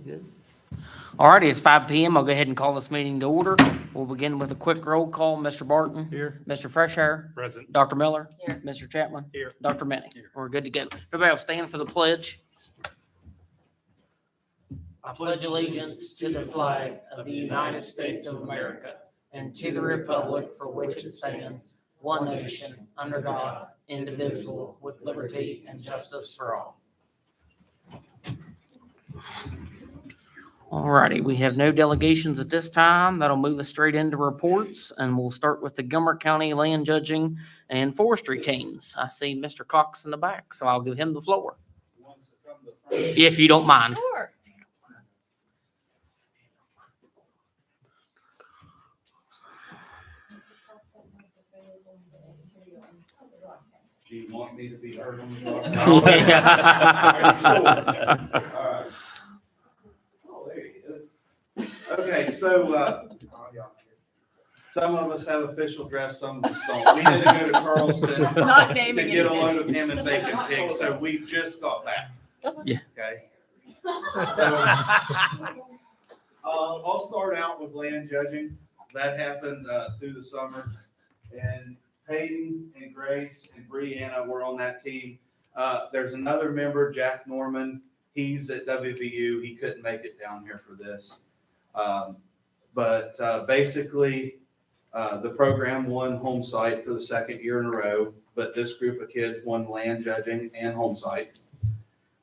Good. All righty, it's 5 p.m. I'll go ahead and call this meeting to order. We'll begin with a quick roll call. Mr. Barton. Here. Mr. Freshour. Present. Dr. Miller. Here. Mr. Chapman. Here. Dr. Minnie. Here. We're good to go. Everybody will stand for the pledge. I pledge allegiance to the flag of the United States of America and to the republic for which it stands, one nation, under God, indivisible, with liberty and justice for all. All righty, we have no delegations at this time. That'll move us straight into reports, and we'll start with the Gilmer County Land Judging and Forestry teams. I see Mr. Cox in the back, so I'll give him the floor. If you don't mind. Sure. Do you want me to be heard on the broadcast? All right. Oh, there he is. Okay, so, some of us have official dress, some of us don't. We had to go to Charleston Not to naming get a load of names. ham and bacon pigs, so we just got back. Yeah. Okay. I'll start out with land judging. That happened through the summer, and Hayden and Grace and Brianna were on that team. There's another member, Jack Norman. He's at WVU. He couldn't make it down here for this. But basically, the program won home site for the second year in a row, but this group of kids won land judging and home site.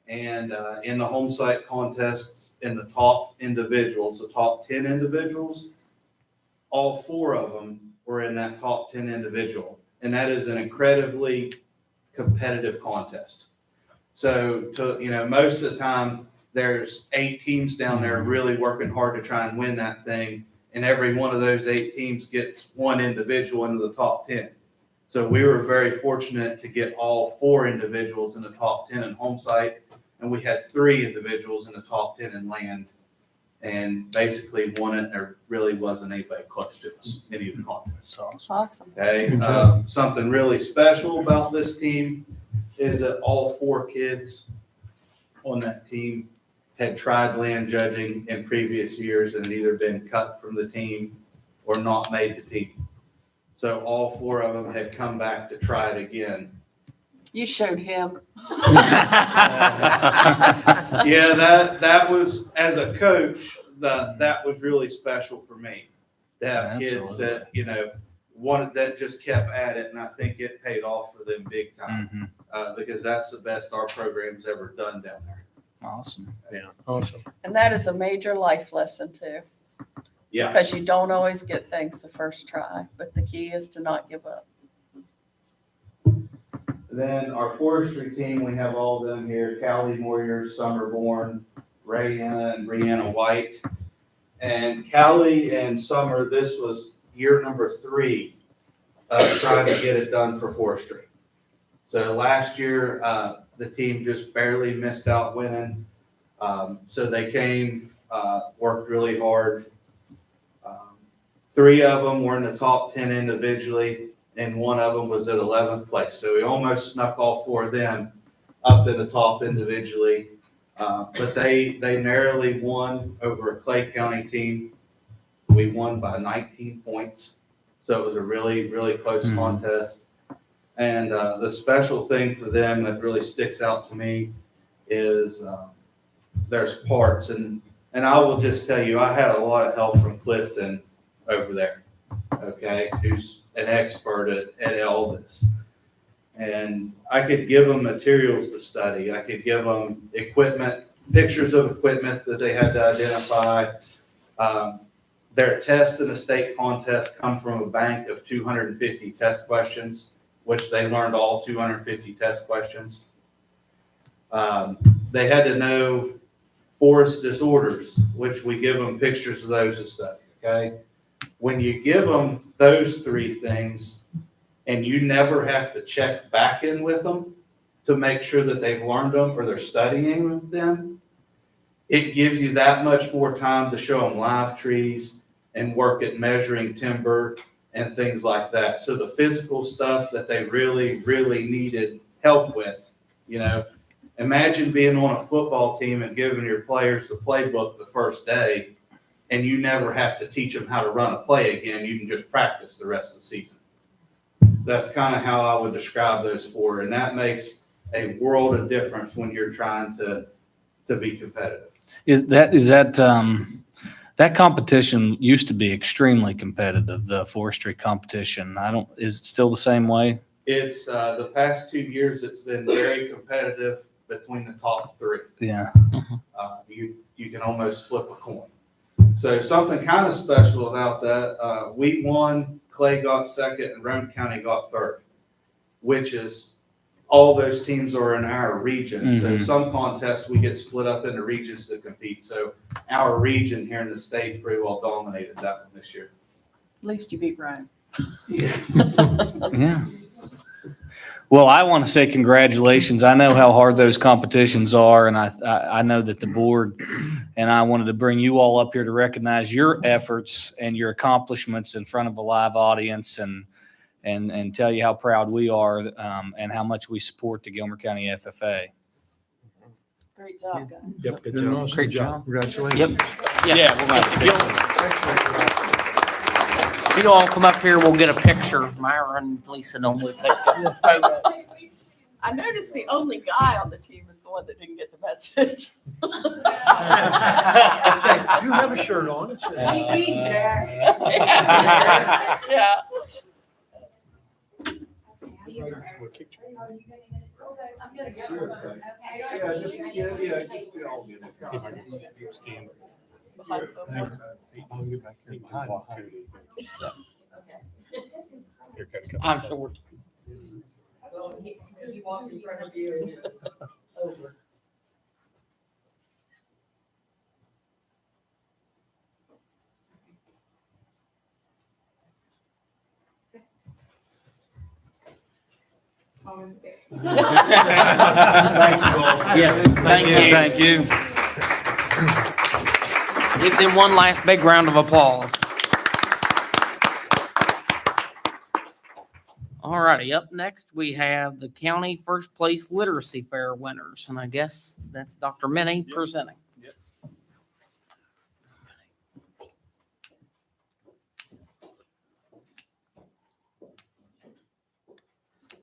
And in the home site contest, in the top individuals, the top 10 individuals, all 4 of them were in that top 10 individual. And that is an incredibly competitive contest. So, most of the time, there's 8 teams down there really working hard to try and win that thing. And every one of those 8 teams gets one individual into the top 10. So we were very fortunate to get all 4 individuals in the top 10 in home site. And we had 3 individuals in the top 10 in land. And basically won it. There really wasn't anybody close to us, any of the contests. Awesome. Okay, something really special about this team is that all 4 kids on that team had tried land judging in previous years and had either been cut from the team or not made the team. So all 4 of them had come back to try it again. You showed him. Yeah, that was, as a coach, that was really special for me. To have kids that, wanted, that just kept at it, and I think it paid off for them big time. Because that's the best our program's ever done down there. Awesome. Yeah. Awesome. And that is a major life lesson too. Yeah. Because you don't always get things the first try, but the key is to not give up. Then our forestry team, we have all of them here, Callie Moyer, Summerborn, Rayanna, and Brianna White. And Callie and Summer, this was year number 3 of trying to get it done for forestry. So last year, the team just barely missed out winning. So they came, worked really hard. 3 of them were in the top 10 individually, and 1 of them was at 11th place. So we almost snuck all 4 of them up in the top individually. But they narrowly won over a Clay County team. We won by 19 points. So it was a really, really close contest. And the special thing for them that really sticks out to me is there's parts. And I will just tell you, I had a lot of help from Clifton over there, okay, who's an expert at all this. And I could give them materials to study. I could give them equipment, pictures of equipment that they had to identify. Their tests in the state contest come from a bank of 250 test questions, which they learned all 250 test questions. They had to know forest disorders, which we give them pictures of those to study, okay? When you give them those 3 things and you never have to check back in with them to make sure that they've learned them or they're studying them, it gives you that much more time to show them live trees and work at measuring timber and things like that. So the physical stuff that they really, really needed help with, Imagine being on a football team and giving your players the playbook the first day, and you never have to teach them how to run a play again. You can just practice the rest of the season. That's kind of how I would describe those four, and that makes a world of difference when you're trying to be competitive. That competition used to be extremely competitive, the forestry competition. Is it still the same way? It's the past 2 years, it's been very competitive between the top three. Yeah. You can almost flip a coin. So something kind of special about that, we won, Clay got second, and Roane County got third, which is all those teams are in our region. So some contests we get split up into regions to compete. So our region here in the state pretty well dominated that one this year. At least you beat Ryan. Yeah. Well, I want to say congratulations. I know how hard those competitions are, and I know that the board and I wanted to bring you all up here to recognize your efforts and your accomplishments in front of a live audience and tell you how proud we are and how much we support the Gilmer County FFA. Great job, guys. Yep, good Doing an job. awesome Great job. Congratulations. Yep. Yeah, we're gonna If you all come up here, we'll get a picture. Myra and Lisa normally take the photos. I noticed the only guy on the team is the one that didn't get the message. You have a shirt on. It says- Jack. Yeah. Yeah, just get all get it. Behind someone. I'm sure. He walked in front of you. Over. Yes, thank you. Thank you. Give them one last big round of applause. All righty, up next, we have the county first place literacy fair winners, and I guess that's Dr. Minnie presenting.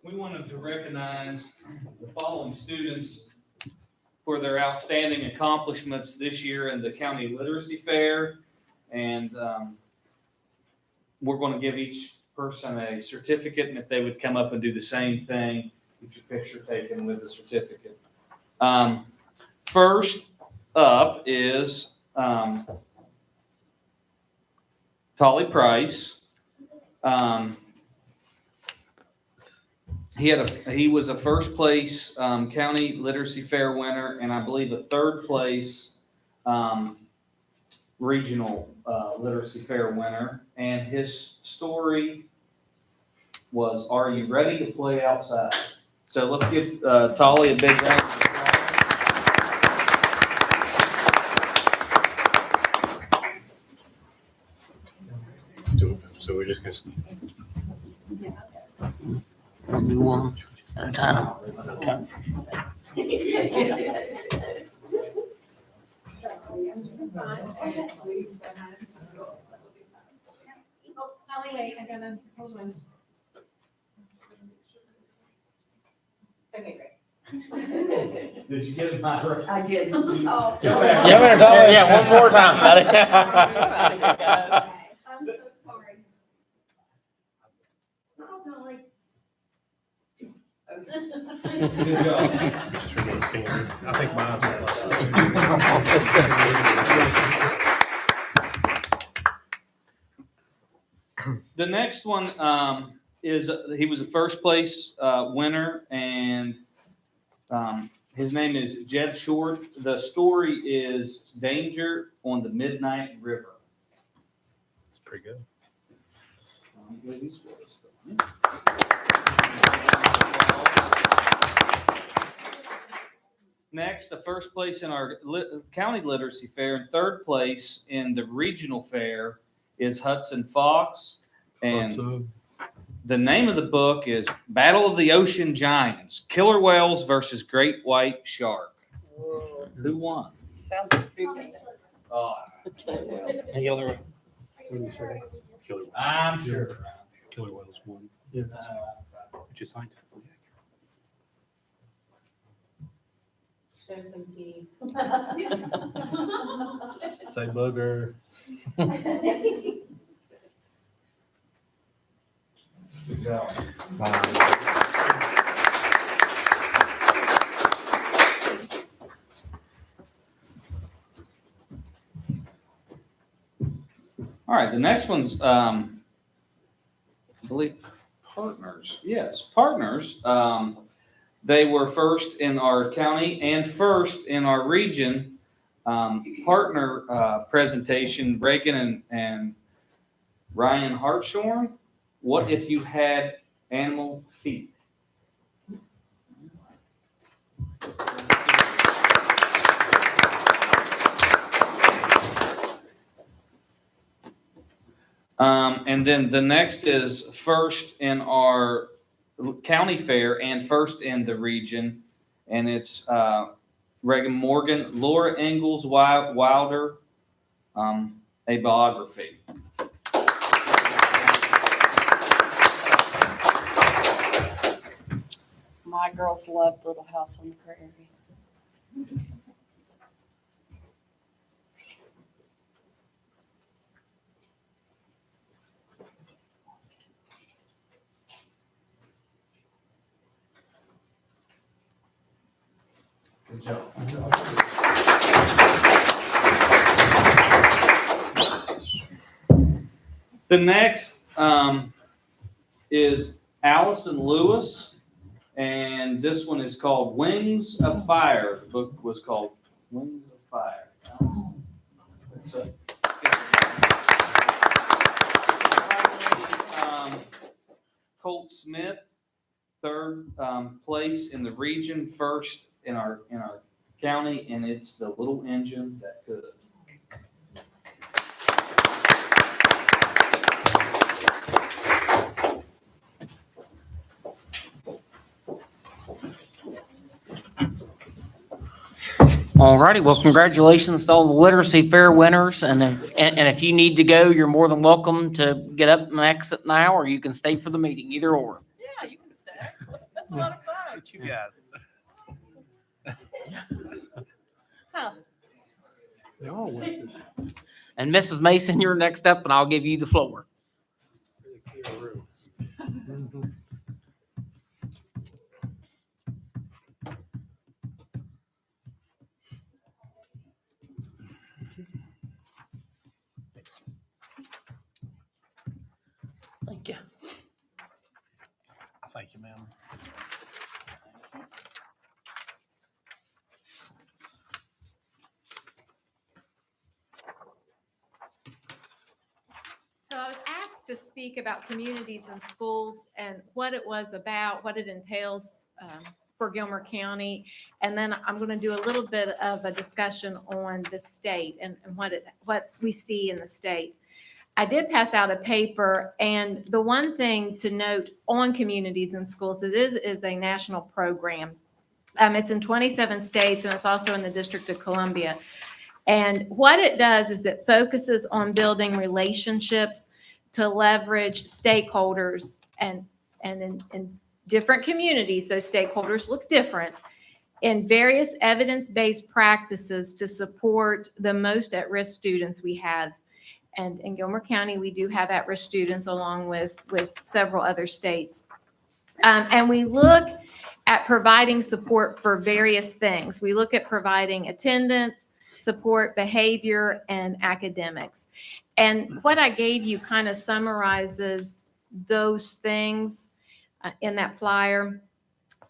We wanted to recognize the following students for their outstanding accomplishments this year in the county literacy fair. And we're going to give each person a certificate, and if they would come up and do the same thing, get your picture taken with the certificate. First up is Tolly Price. He was a first place county literacy fair winner, and I believe a third place regional literacy fair winner. And his story was, "Are you ready to play outside?" So let's give Tolly a big round of applause. So we're just gonna. We'll do one at a time. Okay. Tolly, wait, I gotta, hold on. Okay, great. Did you get my right? I did. Yeah, we're Tolly. Yeah, one more time, buddy. I'm so sorry. It's not Tolly. Good job. Just remain standing. I think mine's. The next one is he was a first place winner, and his name is Jed Short. The story is Danger on the Midnight River. It's pretty good. Next, the first place in our county literacy fair and third place in the regional fair is Hudson Fox. And the name of the book is Battle of the Ocean Giants, Killer Whales versus Great White Shark. Whoa, Who won? sounds spooky. Oh, What do you say? Killer, I'm sure. killer whales won. Yeah. Which is scientific. Show some teeth. Say booger. Good job. All right, the next one's, I believe, partners. Yes, partners. They were first in our county and first in our region. Partner presentation, Reagan and Ryan Hartshorn. What if you had animal feet? And then the next is first in our county fair and first in the region. And it's Reagan Morgan, Laura Ingalls Wilder, a biography. My girls loved Little House on the Prairie. Good job. The next is Allison Lewis, and this one is called Wings of Fire. The book was called Wings of Fire. Allison. So, Colt Smith, third place in the region, first in our county, and it's the little engine that could. All righty, well, congratulations to all the literacy fair winners, and if you need to go, you're more than welcome to get up and exit now, or you can stay for the meeting, either or. Yeah, you can stay. That's a lot of fun. You guys. Huh. They all went this. And Mrs. Mason, you're next up, and I'll give you the floor. Really clear rooms. Thank you. Thank you, ma'am. So I was asked to speak about communities and schools and what it was about, what it entails for Gilmer County. And then I'm going to do a little bit of a discussion on the state and what we see in the state. I did pass out a paper, and the one thing to note on communities and schools, it is a national program. It's in 27 states, and it's also in the District of Columbia. And what it does is it focuses on building relationships to leverage stakeholders and in different communities, those stakeholders look different, in various evidence-based practices to support the most at-risk students we have. And in Gilmer County, we do have at-risk students along with several other states. And we look at providing support for various things. We look at providing attendance, support, behavior, and academics. And what I gave you kind of summarizes those things in that flyer.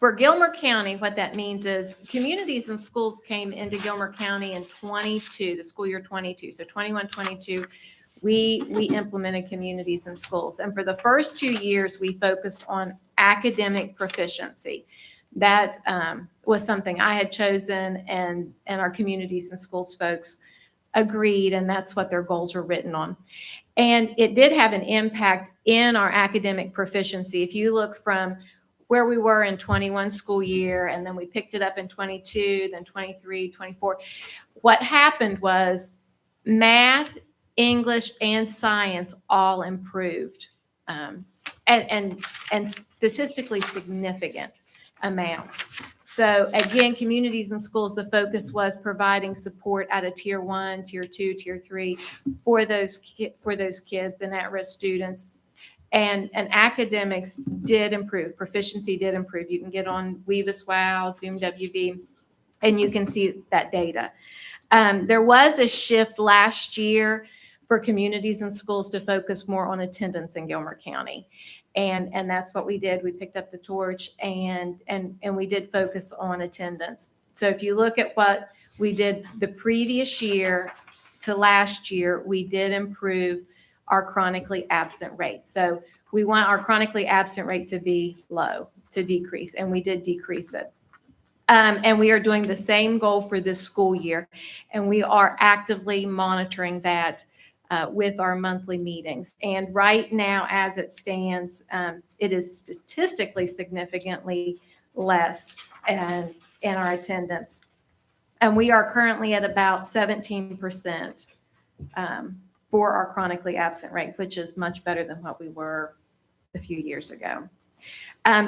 For Gilmer County, what that means is communities and schools came into Gilmer County in 22, the school year 22. So 21, 22, we implemented communities and schools. And for the first 2 years, we focused on academic proficiency. That was something I had chosen, and our communities and schools folks agreed, and that's what their goals were written on. And it did have an impact in our academic proficiency. If you look from where we were in 21 school year, and then we picked it up in 22, then 23, 24, what happened was math, English, and science all improved, and statistically significant amounts. So again, communities and schools, the focus was providing support at a tier 1, tier 2, tier 3 for those kids and at-risk students. And academics did improve. Proficiency did improve. You can get on Weavis Wow, Zoom WV, and you can see that data. There was a shift last year for communities and schools to focus more on attendance in Gilmer County. And that's what we did. We picked up the torch and we did focus on attendance. So if you look at what we did the previous year to last year, we did improve our chronically absent rate. So we want our chronically absent rate to be low, to decrease, and we did decrease it. And we are doing the same goal for this school year, and we are actively monitoring that with our monthly meetings. And right now, as it stands, it is statistically significantly less in our attendance. And we are currently at about 17% for our chronically absent rate, which is much better than what we were a few years ago.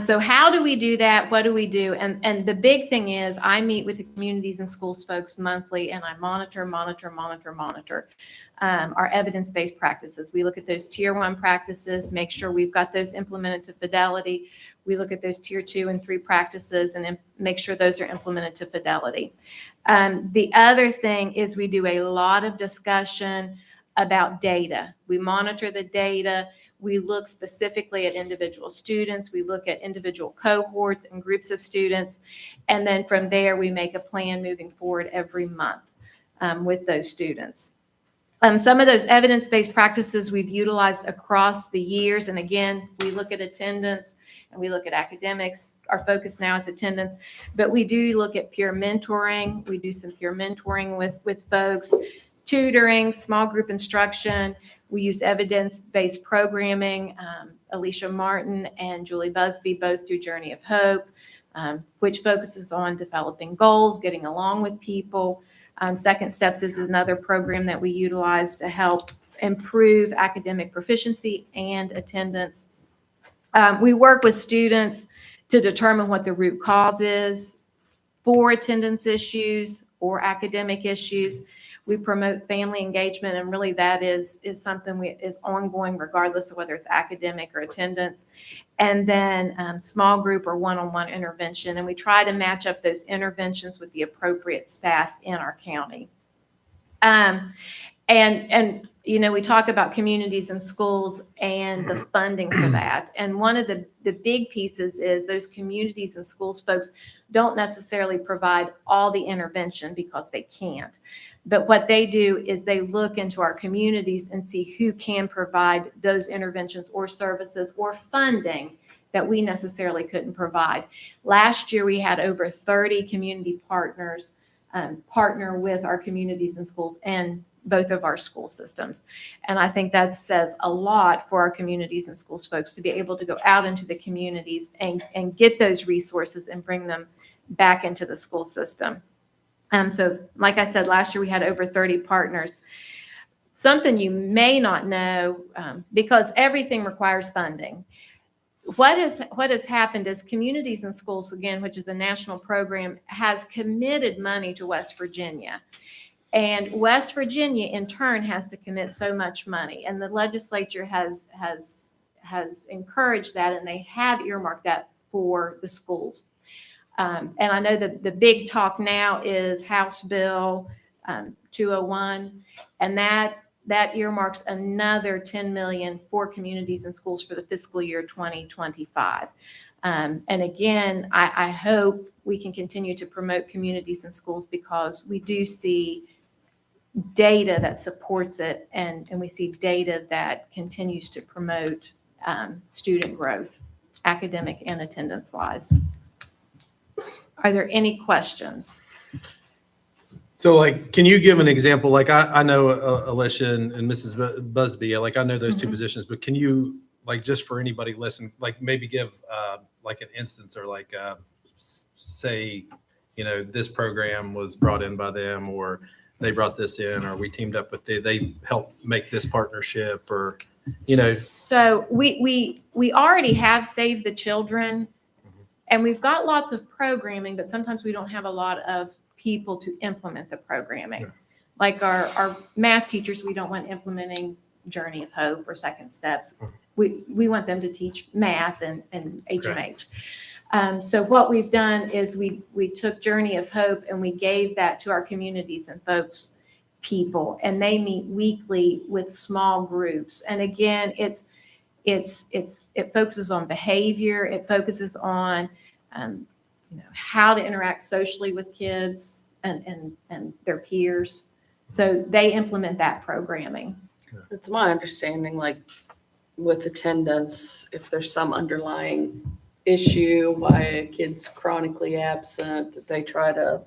So how do we do that? What do we do? And the big thing is I meet with the communities and schools folks monthly, and I monitor our evidence-based practices. We look at those tier 1 practices, make sure we've got those implemented to fidelity. We look at those tier 2 and 3 practices and make sure those are implemented to fidelity. The other thing is we do a lot of discussion about data. We monitor the data. We look specifically at individual students. We look at individual cohorts and groups of students. And then from there, we make a plan moving forward every month with those students. Some of those evidence-based practices we've utilized across the years. And again, we look at attendance and we look at academics. Our focus now is attendance, but we do look at peer mentoring. We do some peer mentoring with folks, tutoring, small group instruction. We use evidence-based programming. Alicia Martin and Julie Busby both do Journey of Hope, which focuses on developing goals, getting along with people. Second Steps is another program that we utilize to help improve academic proficiency and attendance. We work with students to determine what the root cause is for attendance issues or academic issues. We promote family engagement, and really that is something is ongoing regardless of whether it's academic or attendance. And then small group or one-on-one intervention, and we try to match up those interventions with the appropriate staff in our county. And you know, we talk about communities and schools and the funding for that. And one of the big pieces is those communities and schools folks don't necessarily provide all the intervention because they can't. But what they do is they look into our communities and see who can provide those interventions or services or funding that we necessarily couldn't provide. Last year, we had over 30 community partners partner with our communities and schools and both of our school systems. And I think that says a lot for our communities and schools folks to be able to go out into the communities and get those resources and bring them back into the school system. So like I said, last year we had over 30 partners. Something you may not know, because everything requires funding. What has happened is Communities and Schools, again, which is a national program, has committed money to West Virginia. And West Virginia, in turn, has to commit so much money. And the legislature has encouraged that, and they have earmarked that for the schools. And I know that the big talk now is House Bill 201, and that earmarks another $10 million for communities and schools for the fiscal year 2025. And again, I hope we can continue to promote communities and schools because we do see data that supports it, and we see data that continues to promote student growth, academic and attendance wise. Are there any questions? So like, can you give an example? Like I know Alicia and Mrs. Busby, like I know those two Mhm. positions, but can you, like, just for anybody listening, like maybe give like an instance or like say, this program was brought in by them, or they brought this in, or we teamed up with they helped make this partnership, or, So we already have Save the Children, and we've got lots of programming, but sometimes we don't have a lot of people to implement the programming. Yeah. Like our math teachers, we don't want implementing Journey of Hope or Second Steps. We want them to teach math and HMH. So what we've done is we took Journey of Hope and we gave that to our communities and folks people, and they meet weekly with small groups. And again, it focuses on behavior. It focuses on how to interact socially with kids and their peers. So they implement that programming. It's my understanding, like with attendance, if there's some underlying issue why a kid's chronically absent, that they try to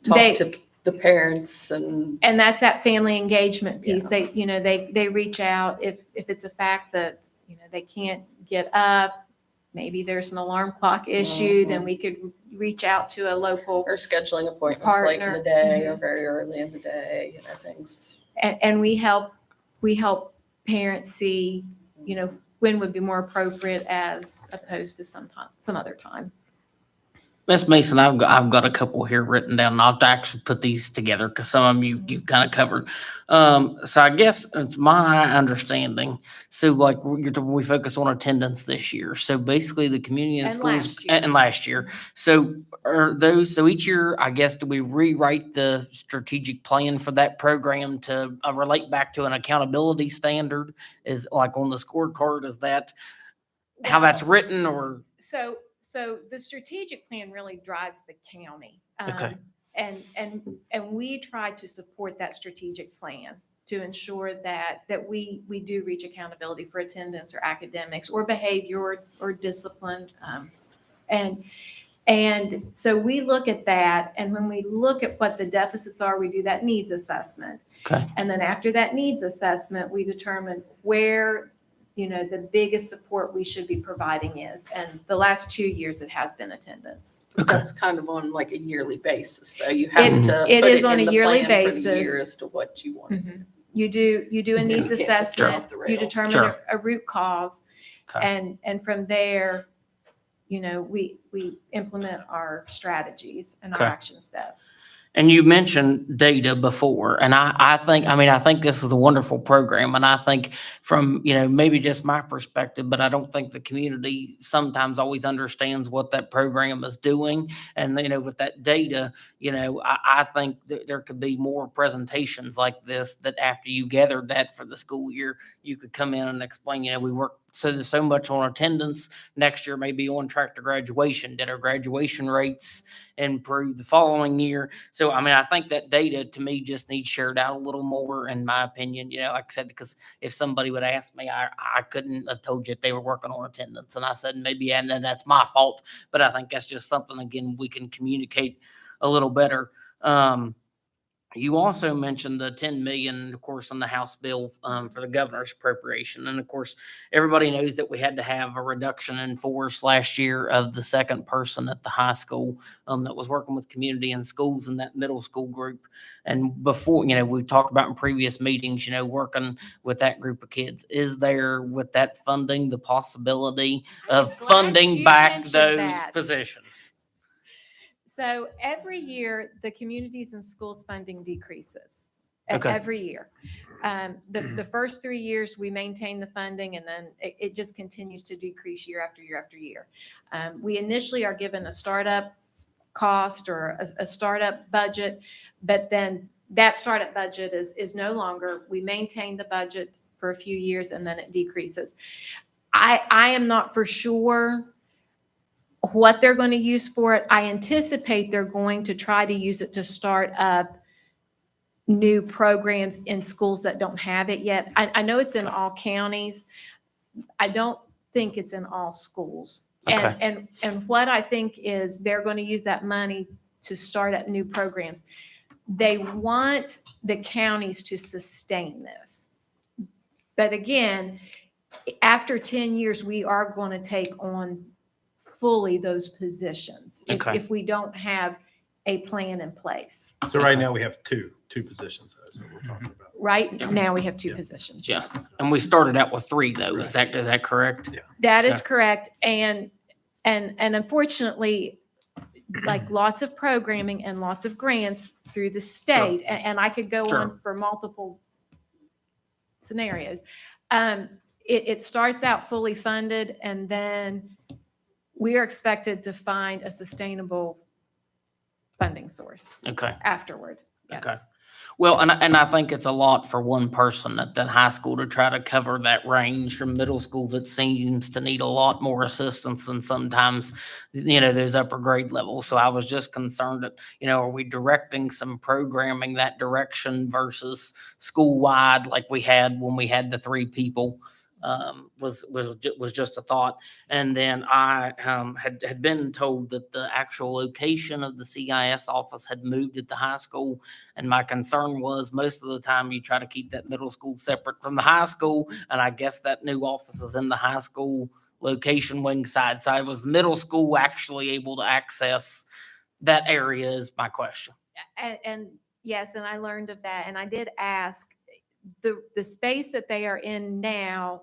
talk to the parents and that's that family engagement piece. Yeah. They reach out if it's a fact that, they can't get up, maybe there's an alarm clock issue, then we could reach out to a local, or scheduling appointments late in Partner. the day or very early in the day, things. and we help parents see, when would be more appropriate as opposed to some other time. Miss Mason, I've got a couple here written down, and I'll actually put these together because some of them you've kind of covered. So I guess it's my understanding. So like we focused on attendance this year. So basically the community and And schools last year. and last year. So are those, so each year, I guess, do we rewrite the strategic plan for that program to relate back to an accountability standard? Is like on the scorecard, is that how that's written, or? So the strategic plan really drives the county. Okay. And we try to support that strategic plan to ensure that we do reach accountability for attendance or academics or behavior or discipline. And so we look at that, and when we look at what the deficits are, we do that needs assessment. Okay. And then after that needs assessment, we determine where the biggest support we should be providing is. And the last 2 years, it has been attendance. Okay. That's kind of on like a yearly basis. So you have to It put is it on in a the yearly plan for the basis. year as to what you want. You do a You needs can't just go assessment, off the you rails. determine Sure. a root cause. Okay. And from there, we implement our strategies and our Okay. action steps. And you mentioned data before, and I think this is a wonderful program, and I think from, maybe just my perspective, but I don't think the community sometimes always understands what that program is doing. And, with that data, I think there could be more presentations like this, that after you gathered that for the school year, you could come in and explain, we work so much on attendance. Next year may be on track to graduation. Did our graduation rates improve the following year? So, I think that data to me just needs shared out a little more, in my opinion, like I said, because if somebody would ask me, I couldn't have told you if they were working on attendance. And I said, maybe, and then that's my fault. But I think that's just something, again, we can communicate a little better. You also mentioned the 10 million, of course, on the House bill for the governor's appropriation. And of course, everybody knows that we had to have a reduction in force last year of the second person at the high school that was working with community and schools in that middle school group. And before, we've talked about in previous meetings, working with that group of kids. Is there, with that funding, the possibility of Glad funding you back mentioned those that. positions? So every year, the communities and schools funding decreases. Okay. Every year. The first 3 years, we maintain the funding, and then it just continues to decrease year after year after year. We initially are given a startup cost or a startup budget, but then that startup budget is no longer. We maintain the budget for a few years, and then it decreases. I am not for sure what they're going to use for it. I anticipate they're going to try to use it to start up new programs in schools that don't have it yet. I know it's in all counties. I don't think it's in all schools. Okay. And what I think is they're going to use that money to start up new programs. they want the counties to sustain this. But again, after 10 years, we are going to take on fully those positions if we don't have a plan in place. So right now we have two positions. That's what we're talking about. Right Yeah. now, we have two Yeah. positions. Yeah. Yes. And we started out with 3 though. Is that correct? Yeah. That is Okay. correct. And unfortunately, like lots of programming and lots of grants through the state, and I could go Sure. on for multiple scenarios. It starts out fully funded, and then we are expected to find a sustainable funding source Okay. afterward. Okay. Yes. Well, and I think it's a lot for one person at that high school to try to cover that range from middle school that seems to need a lot more assistance than sometimes, those upper grade levels. So I was just concerned that, are we directing some programming that direction versus school wide like we had when we had the 3 people? Was just a thought. And then I had been told that the actual location of the CIS office had moved at the high school. And my concern was most of the time you try to keep that middle school separate from the high school. And I guess that new office is in the high school location wing side. So I was middle school actually able to access that area is my question. And yes, and I learned of that, and I did ask, the space that they are in now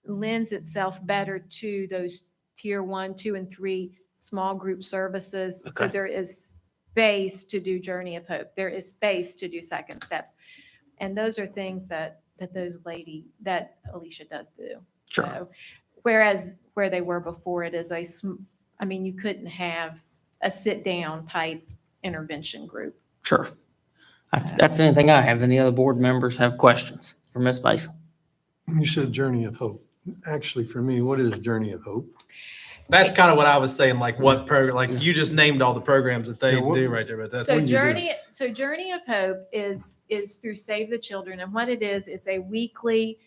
lends itself better to those tier 1, 2, and 3 small group services. So Okay. there is space to do Journey of Hope. There is space to do Second Steps. And those are things that Alicia does do. Sure. So, whereas where they were before, it is you couldn't have a sit down type intervention group. Sure. That's anything I have. Any other board members have questions for Ms. Mason? You said Journey of Hope. Actually, for me, what is Journey of Hope? That's kind of what I was saying, like what program, like you just named all the programs that they Yeah, what- do right there, but that's. So what you do. Journey of Hope is through Save the Children, and what it is, it's a weekly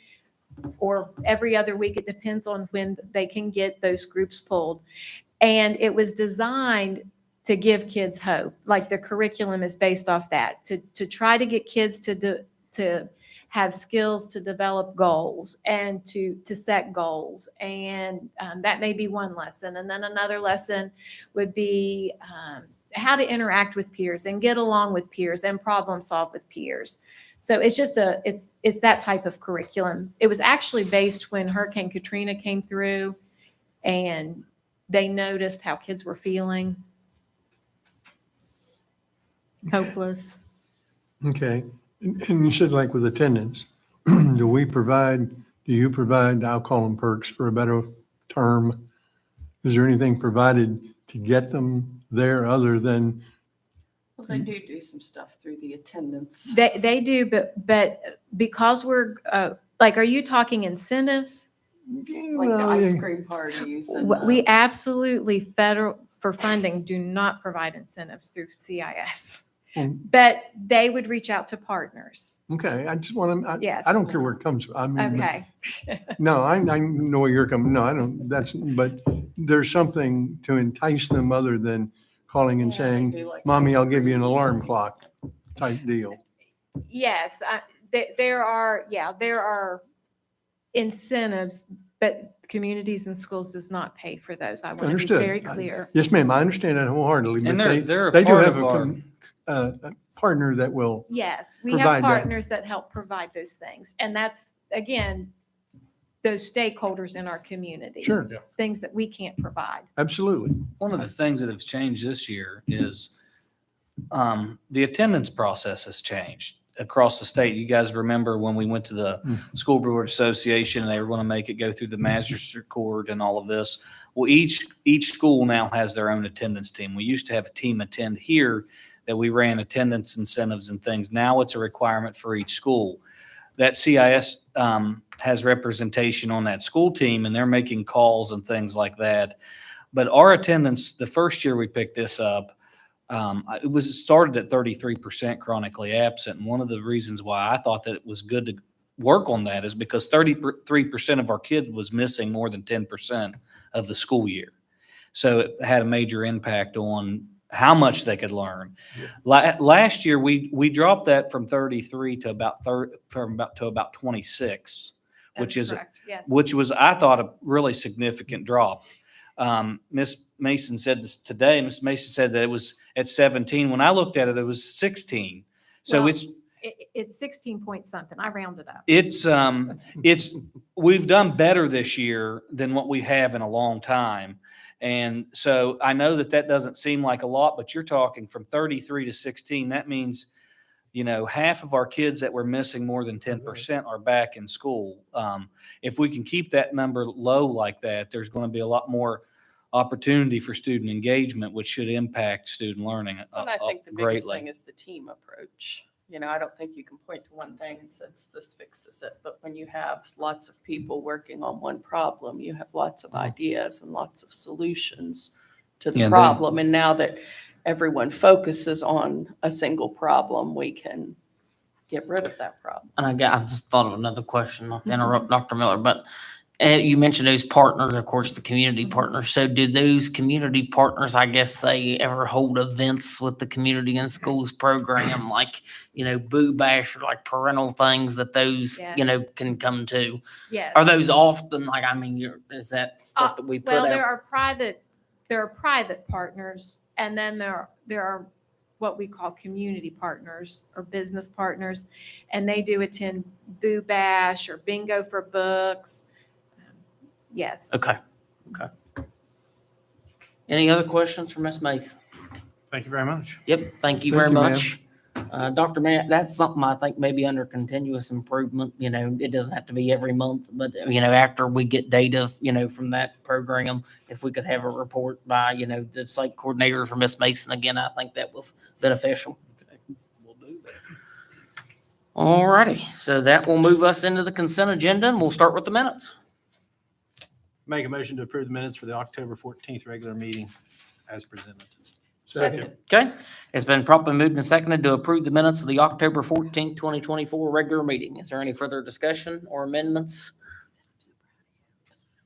or every other week. It depends on when they can get those groups pulled, and it was designed to give kids hope. Like the curriculum is based off that to try to get kids to have skills to develop goals and to set goals. And that may be one lesson. And then another lesson would be how to interact with peers and get along with peers and problem solve with peers. So it's just it's that type of curriculum. It was actually based when Hurricane Katrina came through and they noticed how kids were feeling. Hopeless. Okay. And you said like with attendance, do you provide, I'll call them perks for a better term. Is there anything provided to get them there other than, Well, they do some stuff through the attendance. They do, but because we're are you talking incentives? Like the ice cream parties and We absolutely for funding do not provide incentives through CIS, but they would reach out to partners. okay, I just want to, Yes. I don't care where it comes from. I mean, Okay. no, I know where you're coming. No, I don't, but there's something to entice them other than calling and Yeah, they saying, do like Mommy, ice I'll give you an cream or alarm something. clock type deal. Yes, there are incentives, but communities and schools does not pay for those. I want to be Understood. very clear. Yes, ma'am, I understand that wholeheartedly, And but they're a they do part have of our. a partner that will, Yes, we Provide have that. partners that help provide those things. And that's, again, those stakeholders in our community. sure, Things that we can't provide. absolutely. One of the things that have changed this year is the attendance process has changed across the state. You guys remember when we went to the School Board Association and they were going to make it go through the magistrate court and all of this? Well, each school now has their own attendance team. We used to have a team attend here that we ran attendance incentives and things. Now it's a requirement for each school. That CIS has representation on that school team and they're making calls and things like that. But our attendance, the first year we picked this up, it started at 33% chronically absent. And one of the reasons why I thought that it was good to work on that is because 33% of our kids was missing more than 10% of the school year. So it had a major impact on how much they could learn. Last year, we dropped that from 33 to about 26, That which is correct, yes. which was, I thought, a really significant drop. Miss Mason said this today. Miss Mason said that it was at 17. When I looked at it, it was 16. So Well, It's 16 point something. I rounded up. it's we've done better this year than what we have in a long time. And so I know that doesn't seem like a lot, but you're talking from 33 to 16. That means, half of our kids that were missing more than 10% are back in school. If we can keep that number low like that, there's going to be a lot more opportunity for student engagement, which should impact student learning And I think the biggest greatly. thing is the team approach. I don't think you can point to one thing and say this fixes it. But when you have lots of people working on one problem, you have lots of ideas and lots of solutions to the Yeah, problem. And now that everyone focuses on a single problem, we can get rid of that problem. And I just thought of another question, not to interrupt Dr. Miller, but you mentioned those partners, of course, the community partners. So do those community partners, I guess, they ever hold events with the community and schools program, like, Boo Bash or like parental things that those, Yes. can come to? Yes. Are those often, like, is that stuff that we put Well, out? there are private partners, and then there are what we call community partners or business partners, and they do attend Boo Bash or Bingo for Books. Yes. Okay. Any other questions for Ms. Mason? Thank you very much. Yep, thank you Thank very you, ma'am. much. Dr. Mann, that's something I think maybe under continuous improvement, it doesn't have to be every month, but, after we get data, from that program, if we could have a report by, the site coordinator for Miss Mason, again, I think that was beneficial. We'll do that. All righty, so that will move us into the consent agenda, and we'll start with the minutes. Make a motion to approve the minutes for the October 14th regular meeting as presented. Second. Okay, it's been properly moved and seconded to approve the minutes of the October 14th, 2024 regular meeting. Is there any further discussion or amendments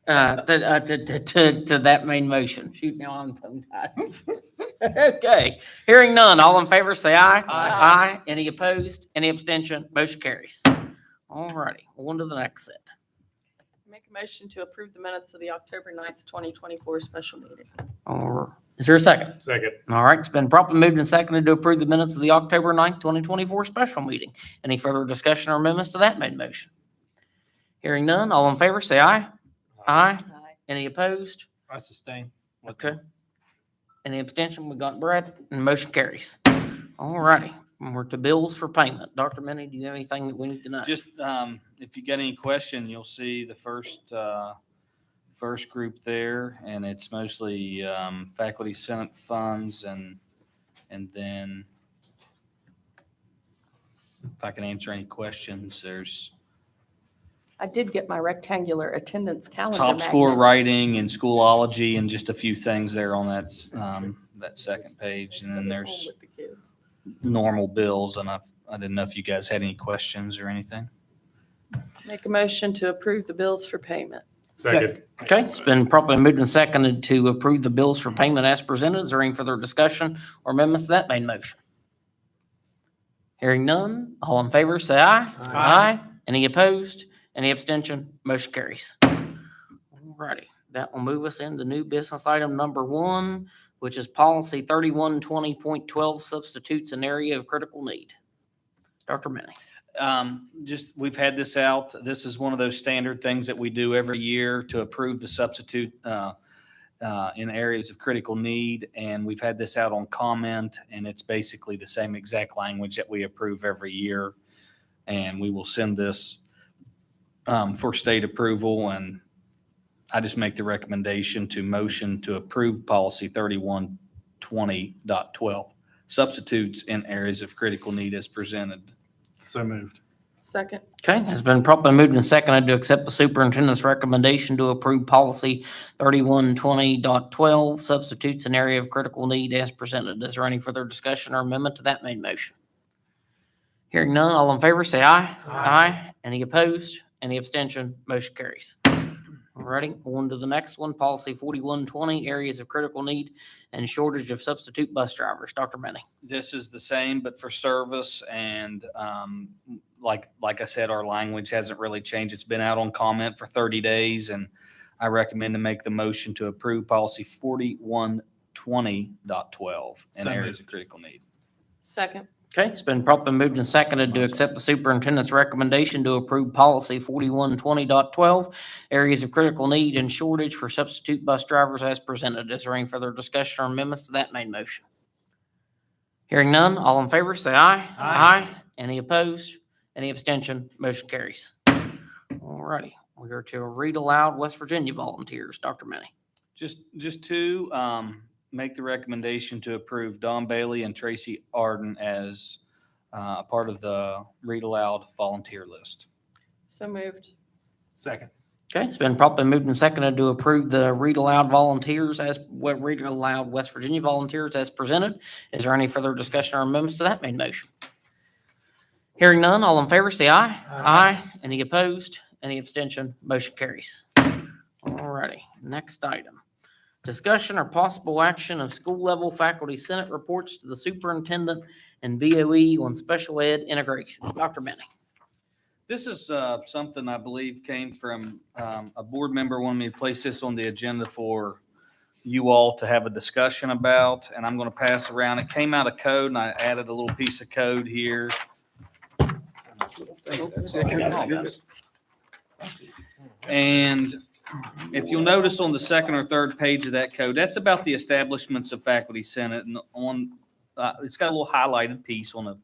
to that main motion? Shoot, now I'm tongue-tied. Okay, hearing none, all in favor, say aye. Aye. Any opposed? Any abstention? Motion carries. All righty, on to the next set. Make a motion to approve the minutes of the October 9th, 2024 special meeting. Is there a second? Second. All right, it's been properly moved and seconded to approve the minutes of the October 9th, 2024 special meeting. Any further discussion or amendments to that main motion? Hearing none, all in favor, say aye. Aye. Any opposed? I sustain. Okay. Any abstention? We got Brad, and motion carries. All righty, we're to bills for payment. Dr. Minnie, do you have anything that we need to know? Just, if you got any question, you'll see the first group there, and it's mostly faculty senate funds, and then if I can answer any questions, there's I did get my rectangular attendance calendar. top score magnet. writing and schoolology and just a few things there on that second page, and then Sit at there's home with the kids. normal bills, and I didn't know if you guys had any questions or anything. Make a motion to approve the bills for payment. Second. Okay, it's been properly moved and seconded to approve the bills for payment as presented. Is there any further discussion or amendments to that main motion? Hearing none, all in favor, say aye. Aye. Any opposed? Any abstention? Motion carries. All righty, that will move us into new business item number 1, which is policy 3120.12, substitutes an area of critical need. Dr. Minnie. We've had this out. This is one of those standard things that we do every year to approve the substitute in areas of critical need. And we've had this out on comment, and it's basically the same exact language that we approve every year. And we will send this for state approval. And I just make the recommendation to motion to approve policy 3120.12, substitutes in areas of critical need as presented. So moved. Second. Okay, it's been properly moved and seconded to accept the superintendent's recommendation to approve policy 3120.12, substitutes an area of critical need as presented. Is there any further discussion or amendment to that main motion? Hearing none, all in favor, say aye. Aye. Any opposed? Any abstention? Motion carries. Alrighty, on to the next one, policy 4120, areas of critical need and shortage of substitute bus drivers. Dr. Benny. This is the same, but for service, and like I said, our language hasn't really changed. It's been out on comment for 30 days, and I recommend to make the motion to approve policy 4120.12 in So areas moved. of critical need. Second. Okay, it's been properly moved and seconded to accept the superintendent's recommendation to approve policy 4120.12, areas of critical need and shortage for substitute bus drivers as presented. Is there any further discussion or amendments to that main motion? Hearing none, all in favor, say aye. Aye. Any opposed? Any abstention? Motion carries. Alrighty, we are to read aloud West Virginia volunteers. Dr. Benny. Just to make the recommendation to approve Don Bailey and Tracy Arden as a part of the read aloud volunteer list. So moved. Second. Okay, it's been properly moved and seconded to approve the read aloud volunteers read aloud West Virginia volunteers as presented. Is there any further discussion or amendments to that main motion? Hearing none, all in favor, say aye. Aye. Any opposed? Any abstention? Motion carries. Alrighty, next item. Discussion or possible action of school level faculty senate reports to the superintendent and BOE on special ed integration. Dr. Benny. This is something I believe came from a board member wanted me to place this on the agenda for you all to have a discussion about, and I'm going to pass around. It came out of code, and I added a little piece of code here. And if you'll notice on the second or third page of that code, that's about the establishments of faculty senate, and on it's got a little highlighted piece on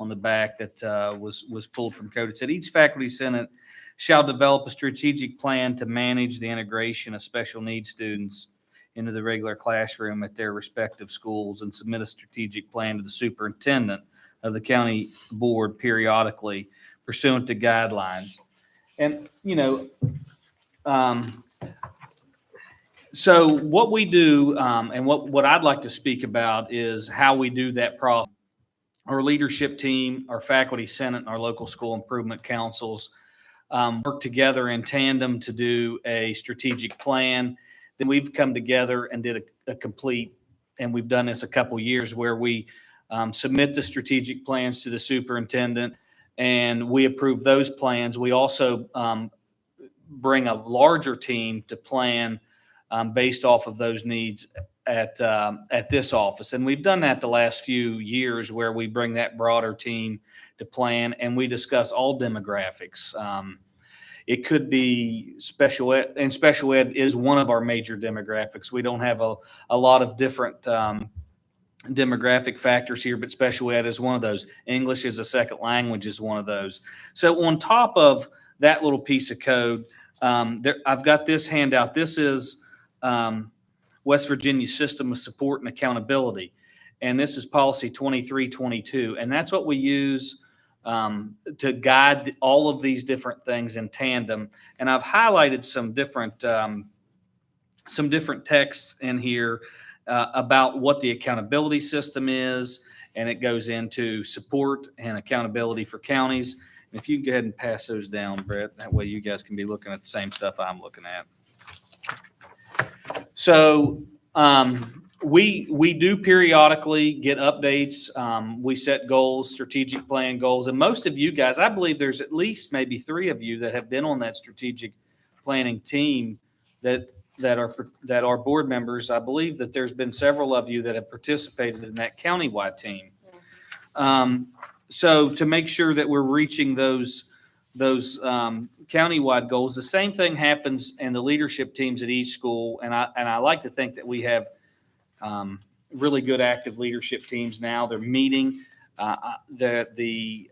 the back that was pulled from code. It said each faculty senate shall develop a strategic plan to manage the integration of special needs students into the regular classroom at their respective schools and submit a strategic plan to the superintendent of the county board periodically pursuant to guidelines. And, so what we do and what I'd like to speak about is how we do that process. Our leadership team, our faculty senate, and our local school improvement councils work together in tandem to do a strategic plan. Then we've come together and did a complete, and we've done this a couple years, where we submit the strategic plans to the superintendent and we approve those plans. We also bring a larger team to plan based off of those needs at this office. And we've done that the last few years, where we bring that broader team to plan and we discuss all demographics. It could be special ed, and special ed is one of our major demographics. We don't have a lot of different demographic factors here, but special ed is one of those. English as a second language is one of those. So on top of that little piece of code, I've got this handout. This is West Virginia System of Support and Accountability. And this is policy 2322. And that's what we use to guide all of these different things in tandem. And I've highlighted some different texts in here about what the accountability system is. And it goes into support and accountability for counties. And if you go ahead and pass those down, Brett, that way you guys can be looking at the same stuff I'm looking at. So we do periodically get updates. We set goals, strategic plan goals. And most of you guys, I believe there's at least maybe 3 of you that have been on that strategic planning team that are board members. I believe that there's been several of you that have participated in that countywide team. So to make sure that we're reaching those countywide goals, the same thing happens in the leadership teams at each school. And I like to think that we have really good active leadership teams now. They're meeting. The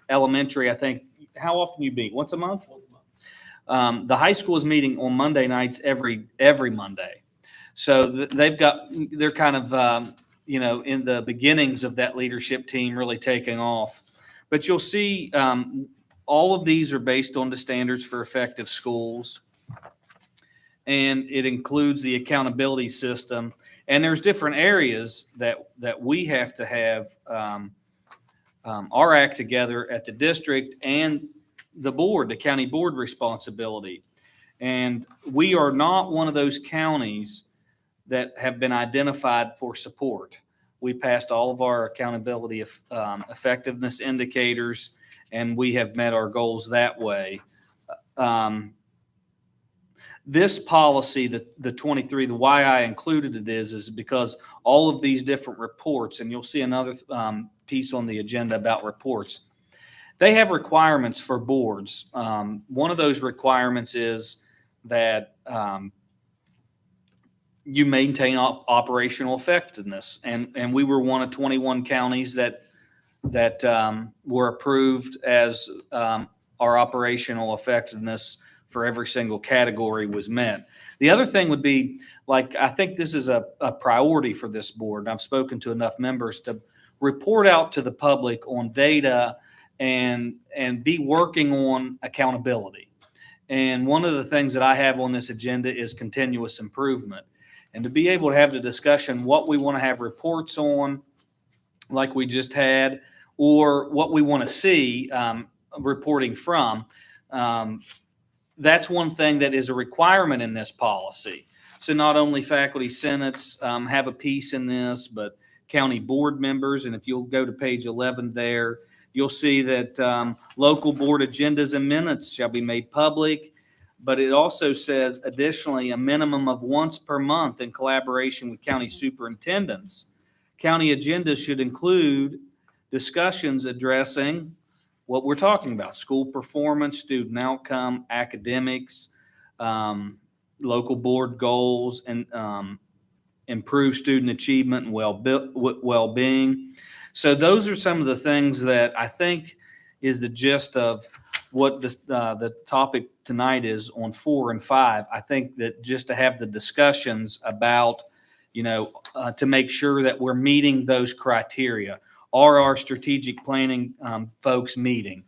elementary, I think, how often you meet? Once a month? Once a month. The high school is meeting on Monday nights every Monday. So they're kind of in the beginnings of that leadership team really taking off. But you'll see all of these are based on the standards for effective schools. And it includes the accountability system. And there's different areas that we have to have our act together at the district and the board, the county board responsibility. And we are not one of those counties that have been identified for support. We passed all of our accountability effectiveness indicators, and we have met our goals that way. This policy, the 23, the why I included it is because all of these different reports, and you'll see another piece on the agenda about reports, they have requirements for boards. One of those requirements is that you maintain operational effectiveness. And we were one of 21 counties that were approved as our operational effectiveness for every single category was met. The other thing would be, like, I think this is a priority for this board. I've spoken to enough members to report out to the public on data and be working on accountability. And one of the things that I have on this agenda is continuous improvement. And to be able to have the discussion, what we want to have reports on, like we just had, or what we want to see reporting from, that's one thing that is a requirement in this policy. So not only faculty senates have a piece in this, but county board members. And if you'll go to page 11 there, you'll see that local board agendas and minutes shall be made public. But it also says additionally a minimum of once per month in collaboration with county superintendents. County agendas should include discussions addressing what we're talking about: school performance, student outcome, academics, local board goals, and improve student achievement and well-being. So those are some of the things that I think is the gist of what the topic tonight is on 4 and 5. I think that just to have the discussions about, to make sure that we're meeting those criteria. Are our strategic planning folks meeting?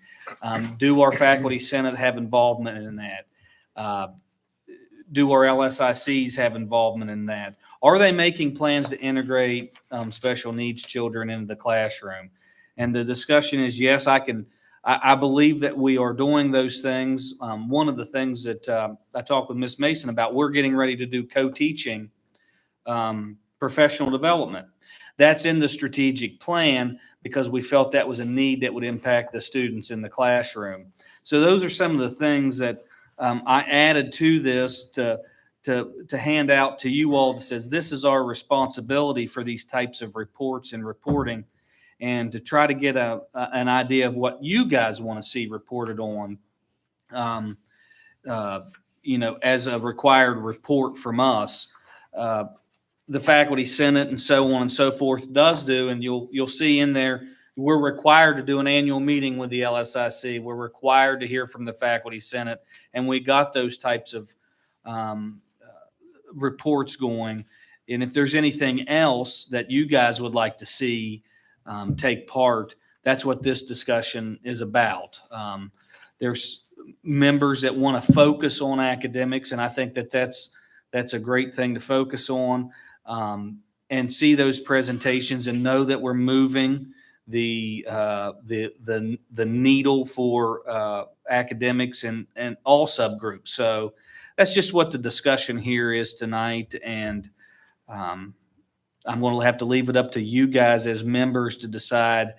Do our faculty senate have involvement in that? Do our LSICs have involvement in that? Are they making plans to integrate special needs children into the classroom? And the discussion is, yes, I believe that we are doing those things. One of the things that I talked with Ms. Mason about, we're getting ready to do co-teaching professional development. That's in the strategic plan because we felt that was a need that would impact the students in the classroom. So those are some of the things that I added to this to hand out to you all that says this is our responsibility for these types of reports and reporting, and to try to get an idea of what you guys want to see reported on, as a required report from us. The faculty senate and so on and so forth does do, and you'll see in there, we're required to do an annual meeting with the LSIC. We're required to hear from the faculty senate, and we got those types of reports going. And if there's anything else that you guys would like to see take part, that's what this discussion is about. There's members that want to focus on academics, and I think that's a great thing to focus on, and see those presentations and know that we're moving the needle for academics and all subgroups. So that's just what the discussion here is tonight, and I'm going to have to leave it up to you guys as members to decide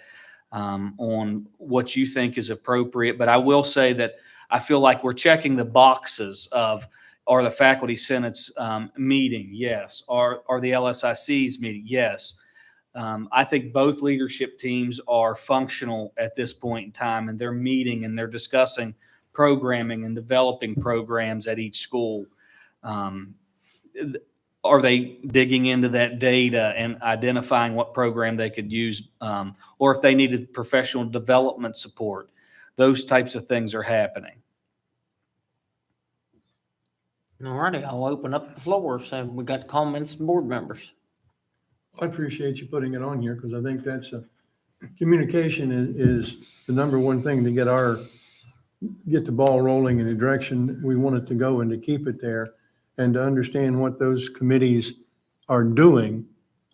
on what you think is appropriate. But I will say that I feel like we're checking the boxes of, are the faculty senates meeting? Yes. Are the LSICs meeting? Yes. I think both leadership teams are functional at this point in time, and they're meeting and they're discussing programming and developing programs at each school. Are they digging into that data and identifying what program they could use, or if they needed professional development support? Those types of things are happening. All righty, I'll open up the floor. So we got comments from board members. I appreciate you putting it on here because I think that's communication is the number one thing to get the ball rolling in the direction we want it to go and to keep it there, and to understand what those committees are doing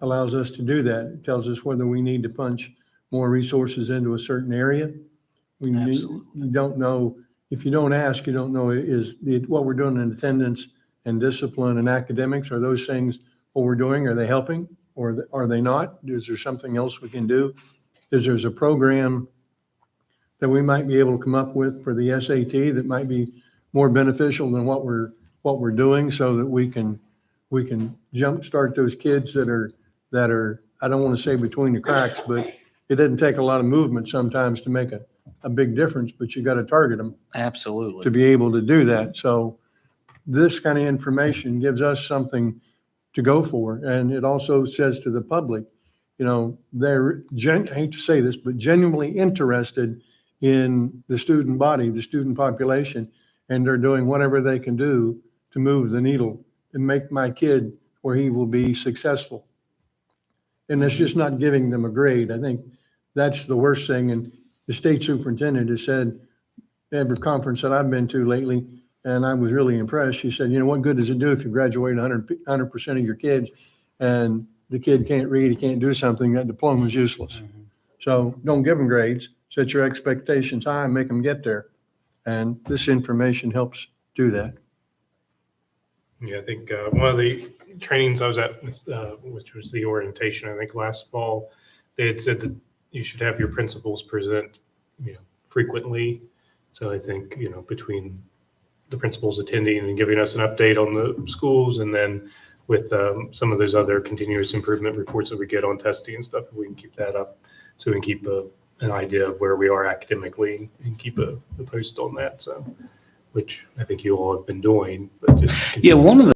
allows us to do that. It tells us whether we need to punch more resources into a certain area. You don't know if you don't ask, you don't know, what we're doing in attendance and discipline and academics, are those things what we're doing? Are they helping or are they not? Is there something else we can do? Is there's a program that we might be able to come up with for the SAT that might be more beneficial than what we're doing, so that we can jumpstart those kids that are, I don't want to say between the cracks, but it doesn't take a lot of movement sometimes to make a big difference, but you got to target them Absolutely. to be able to do that. So this kind of information gives us something to go for. And it also says to the public, you know, they're, I hate to say this, but genuinely interested in the student body, the student population, and they're doing whatever they can do to move the needle and make my kid where he will be successful. And it's just not giving them a grade. I think that's the worst thing. And the state superintendent has said, every conference that I've been to lately, and I was really impressed, she said, you know, what good does it do if you graduate 100% of your kids and the kid can't read, he can't do something, that diploma is useless. So don't give them grades, set your expectations high and make them get there. And this information helps do that. Yeah, I think one of the trainings I was at, which was the orientation, I think last fall, they had said that you should have your principals present, you know, frequently. So I think, you know, between the principals attending and giving us an update on the schools, and then with some of those other continuous improvement reports that we get on testing and stuff, we can keep that up so we can keep an idea of where we are academically and keep a post on that. So, which I think you all have been doing, but just Yeah, one of the